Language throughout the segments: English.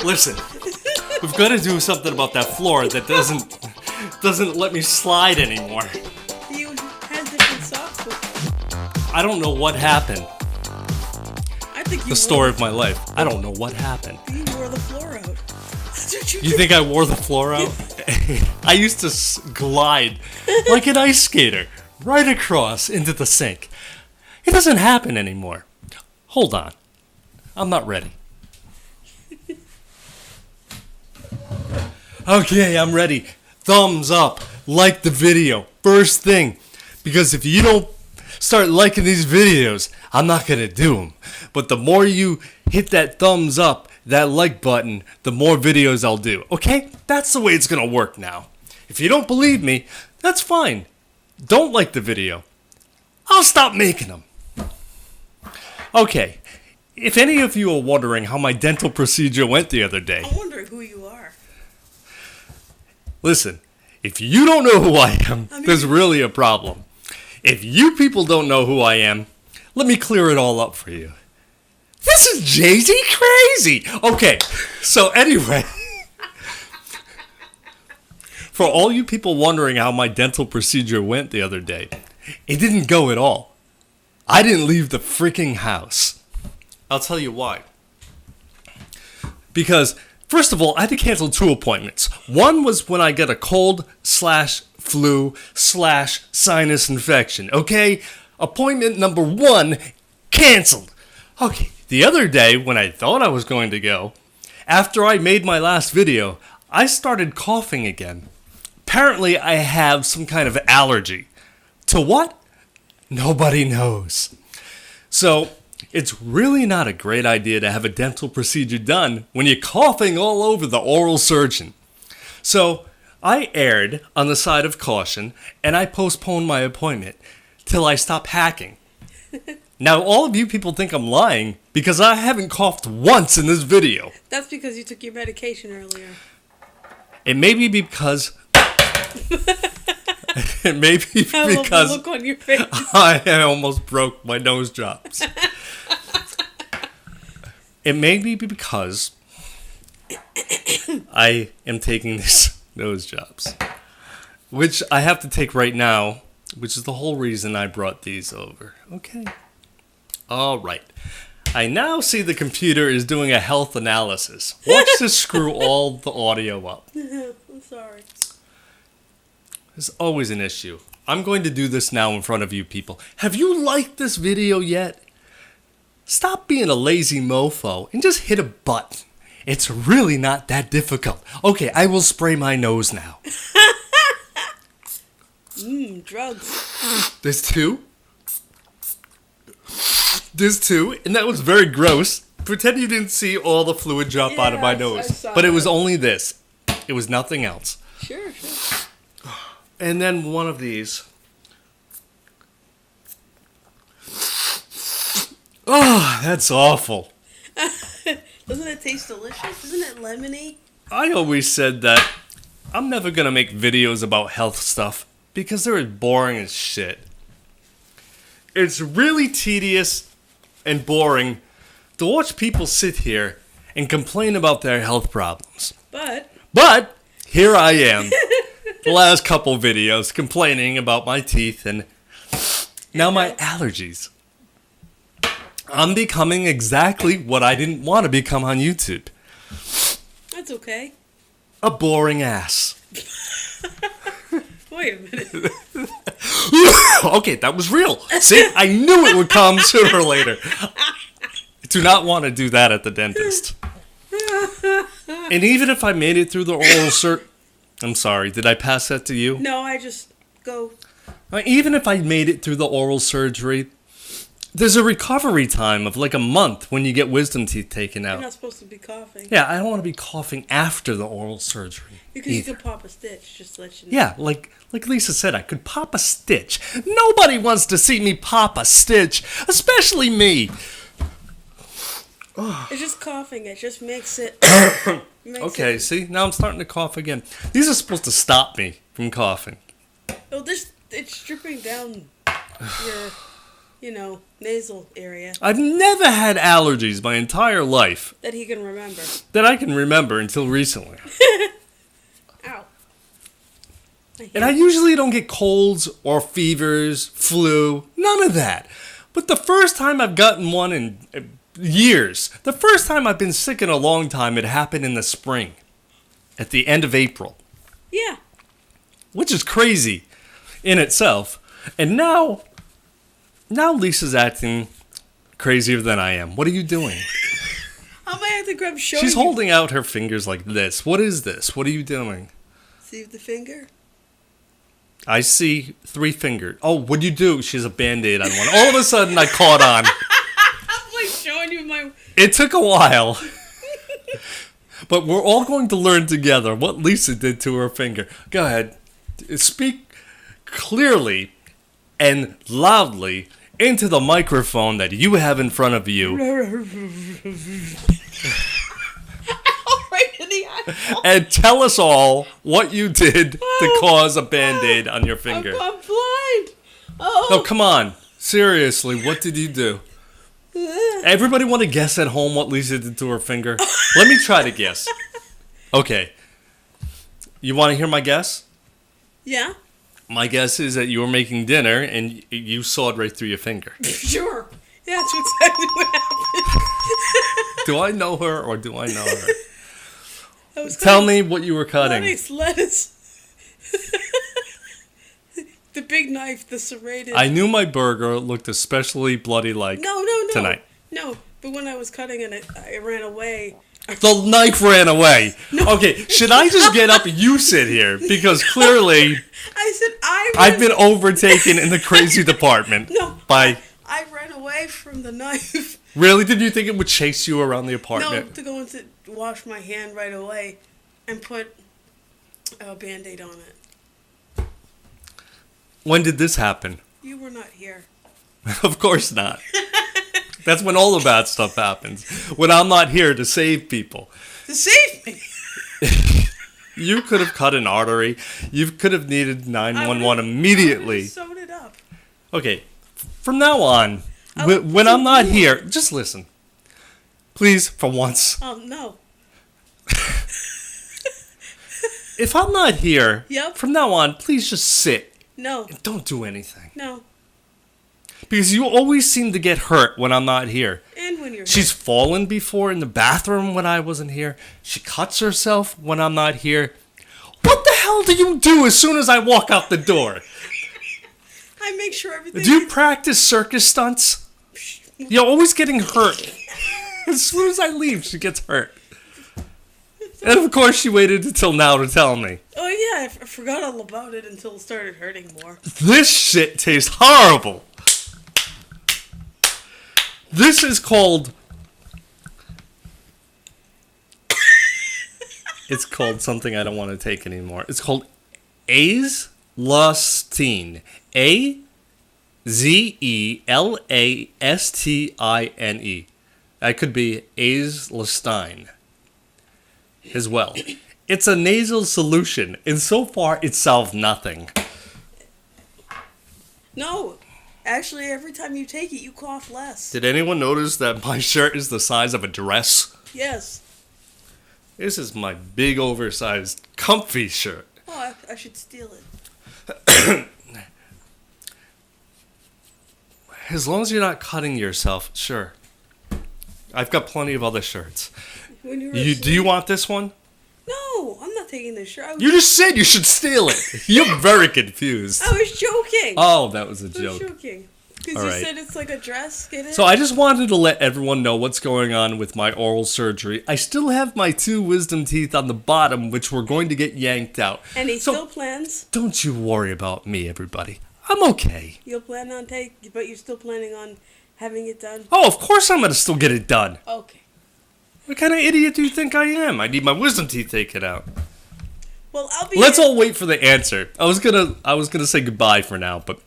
Listen, we've got to do something about that floor that doesn't let me slide anymore. You had different socks before. I don't know what happened. I think The story of my life. I don't know what happened. You wore the floor out. That's what You think I wore the floor out? I used to glide like an ice skater right across into the sink. It doesn't happen anymore. Hold on. I'm not ready. Okay, I'm ready. Thumbs up. Like the video. First thing. Because if you don't start liking these videos, I'm not going to do them. But the more you hit that thumbs up, that like button, the more videos I'll do. Okay? That's the way it's going to work now. If you don't believe me, that's fine. Don't like the video. I'll stop making them. Okay. If any of you are wondering how my dental procedure went the other day, I'm wondering who you are. listen, if you don't know who I am, there's really a problem. If you people don't know who I am, let me clear it all up for you. This is Jay-Z crazy. Okay, so anyway, for all you people wondering how my dental procedure went the other day, it didn't go at all. I didn't leave the freaking house. I'll tell you why. Because, first of all, I had to cancel 2 appointments. One was when I got a cold/flu/sinus infection, okay? Appointment number 1, canceled. Okay, the other day when I thought I was going to go, after I made my last video, I started coughing again. Apparently, I have some kind of allergy. To what? Nobody knows. So, it's really not a great idea to have a dental procedure done when you're coughing all over the oral surgeon. So, I erred on the side of caution, and I postponed my appointment till I stop hacking. Now, all of you people think I'm lying because I haven't coughed once in this video. That's because you took your medication earlier. It may be because... It may be I love because the look on your face. I almost broke my nose drops. It may be because I am taking these nose jobs, which I have to take right now, which is the whole reason I brought these over. Okay. All right. I now see the computer is doing a health analysis. Watch this screw all the audio up. I'm sorry. There's always an issue. I'm going to do this now in front of you people. Have you liked this video yet? Stop being a lazy mofo and just hit a button. It's really not that difficult. Okay, I will spray my nose now. Drugs. There's 2. There's 2, and that was very gross. Pretend you didn't see all the fluid drop out of my I nose. saw But it was that. only this. It was nothing else. Sure. And then one of these. Oh, that's awful. Doesn't it taste delicious? Isn't it lemony? I always said that I'm never going to make videos about health stuff because they're boring as shit. It's really tedious and boring to watch people sit here and complain about their health problems. But here I am, the last couple videos complaining about my teeth and now my allergies. I'm becoming exactly what I didn't want to become on YouTube. That's okay. A boring ass. Wait a minute. Okay, that was real. See, I knew it would come sooner or later. I do not want to do that at the dentist. And even if I made it through the oral I'm sorry, did I pass that to you? No, I just go. Even if I made it through the oral surgery, there's a recovery time of like a month when you get wisdom teeth taken out. You're not supposed to be coughing. Yeah, I don't want to be coughing after the oral surgery. Because either. you could pop a stitch, just to let you know. Yeah, like Lisa said, I could pop a stitch. Nobody wants to see me pop a stitch, especially me. It's just coughing. It just makes it... Okay, see? Now I'm starting to cough again. These are supposed to stop me from coughing. Oh, it's dripping down nasal area I've never had allergies my entire life that he can remember. that I can remember until recently. Ow. And I usually don't get colds or fevers, flu, none of that. But the first time I've gotten one in years, the first time I've been sick in a long time, it happened in the spring, at the end of April, Yeah. which is crazy in itself. And now Lisa's acting crazier than I am. What are you doing? I might have to grab show She's you. holding out her fingers like this. What is this? What are you doing? See the finger? I see 3 fingers. Oh, what'd you do? She has a Band-Aid on one. All of a sudden, I caught on. I'm like showing you my... It took a while. But we're all going to learn together what Lisa did to her finger. Go ahead. Speak clearly and loudly into the microphone that you have in front of you. Right in the eyeball. And tell us all what you did to cause a Band-Aid on your finger. I'm blind. Oh. No, come on. Seriously, what did you do? Everybody want to guess at home what Lisa did to her finger? Let me try to guess. Okay. You want to hear my guess? Yeah. My guess is that you were making dinner and you sawed right through your finger. Sure. Yeah, that's exactly what happened. Do I know her or do I know her? I was Tell me what you were cutting. Lettuce. The big knife, the serrated. I knew my burger looked especially bloody like No. tonight. No, but when I was cutting it, I ran away. The knife ran away. Okay, should I just get up? You sit here because clearly I said I've been overtaken in the crazy department. No. By I ran away from the knife. really? Did you think it would chase you around the No, apartment? to go into wash my hand right away and put a Band-Aid on it. When did this happen? You were not here. Of course not. That's when all the bad stuff happens. When I'm not here to save people. To save me. You could have cut an artery. You could have needed 911 I would've immediately. sewed it up. Okay, from now on, when I'm not here, just listen. Please, for once. Oh, no. If I'm not here, Yep. from now on, please just sit. No. And don't do anything. No. Because you always seem to get hurt when I'm not here. And when you're She's fallen before in the bathroom when I wasn't here. She cuts herself when I'm not here. What the hell do you do as soon as I walk out the door? I make sure everything. Do you practice circus stunts? You're always getting hurt. As soon as I leave, she gets hurt. And of course, she waited until now to tell me. Oh yeah, I forgot all about it until it started hurting more. This shit tastes horrible. This is called... It's called something I don't want to take anymore. It's called Azlastine. Azelastine. That could be Azlastine as well. It's a nasal solution, and so far it solved nothing. No, actually, every time you take it, you cough less. Did anyone notice that my shirt is the size of a dress? Yes. This is my big, oversized, comfy shirt. Oh, I should steal it. As long as you're not cutting yourself, sure. I've got plenty of other shirts. When you were Do you want this one? No, I'm not taking this shirt. You just said you should steal it. You're very confused. I was joking. Oh, that was a I was joke. joking. Because All you right. said it's like a dress. Get it? So I just wanted to let everyone know what's going on with my oral surgery. I still have my 2 wisdom teeth on the bottom, which were going to get yanked out. And he So still plans. don't you worry about me, everybody. I'm okay. You'll plan on but you're still planning on having it done. Oh, of course I'm going to still get it done. Okay. What kind of idiot do you think I am? I need my wisdom teeth taken out. Well, I'll be. Let's all wait for the answer. I was gonna say goodbye for now, but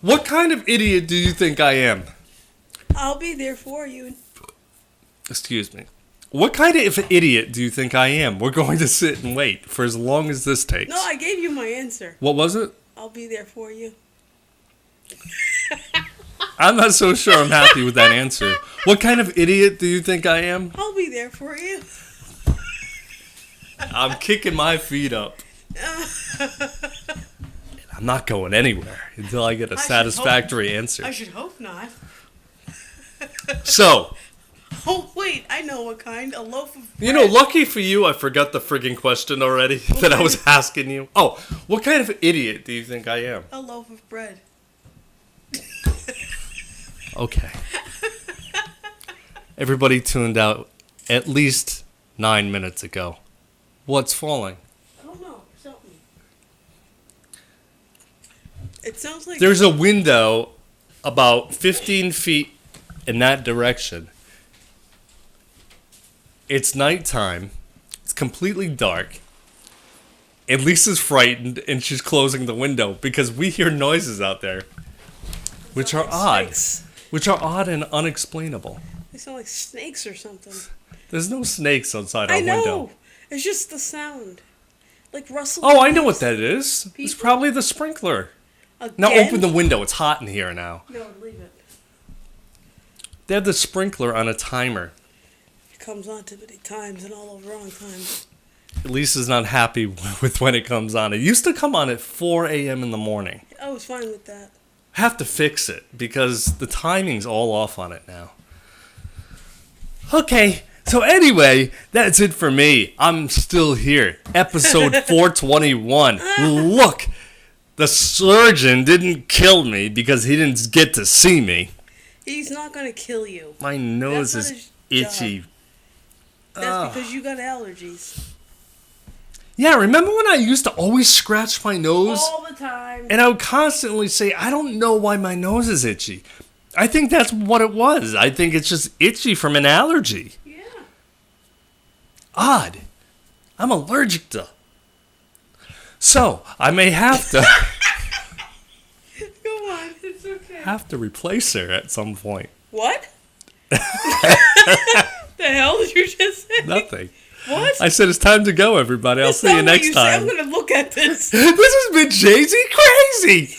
what kind of idiot do you think I am? I'll be there for you. Excuse me. What kind of idiot do you think I am? We're going to sit and wait for as long as this takes. No, I gave you my answer. What was it? I'll be there for you. I'm not so sure I'm happy with that answer. What kind of idiot do you think I am? I'll be there for you. I'm kicking my feet up. I'm not going anywhere until I get a satisfactory answer. I should hope not. So, Oh, wait, I know what kind. A loaf of bread. you know, lucky for you, I forgot the friggin' question already that I was asking you. Oh, what kind of idiot do you think I am? A loaf of bread. Okay. Everybody tuned out at least 9 minutes ago. What's falling? I don't know. Something. It sounds like... There's a window about 15 feet in that direction. It's nighttime. It's completely dark. And Lisa's frightened and she's closing the window because we hear noises out there, which are odd. Snakes. Which are odd and unexplainable. They sound like snakes or something. There's no snakes outside our I know. window. It's just the sound. Like rustling. Oh, I know what that is. It's People? probably the sprinkler. Again? Now open the window. It's hot in here now. No, leave it. They have the sprinkler on a timer. It comes on too many times and all the wrong times. Lisa's not happy with when it comes on. It used to come on at 4 a.m. in the morning. I was fine with that. Have to fix it because the timing's all off on it now. Okay, so anyway, that's it for me. I'm still here. Episode 421. Look, the surgeon didn't kill me because he didn't get to see me. He's not going to kill you. My nose That's is not his itchy. job. That's because you got allergies. Yeah, remember when I used to always scratch my nose? All the time. And I would constantly say, I don't know why my nose is itchy. I think that's what it was. I think it's just itchy from an allergy. Yeah. Odd. I'm allergic to. So, I may have to Go on. It's okay. have to replace her at some point. What? The hell did you just say? Nothing. What? I said it's time to go, everybody. I'll That's see you not what next said. time. I'm going to look at this. This has been Jay-Z Crazy.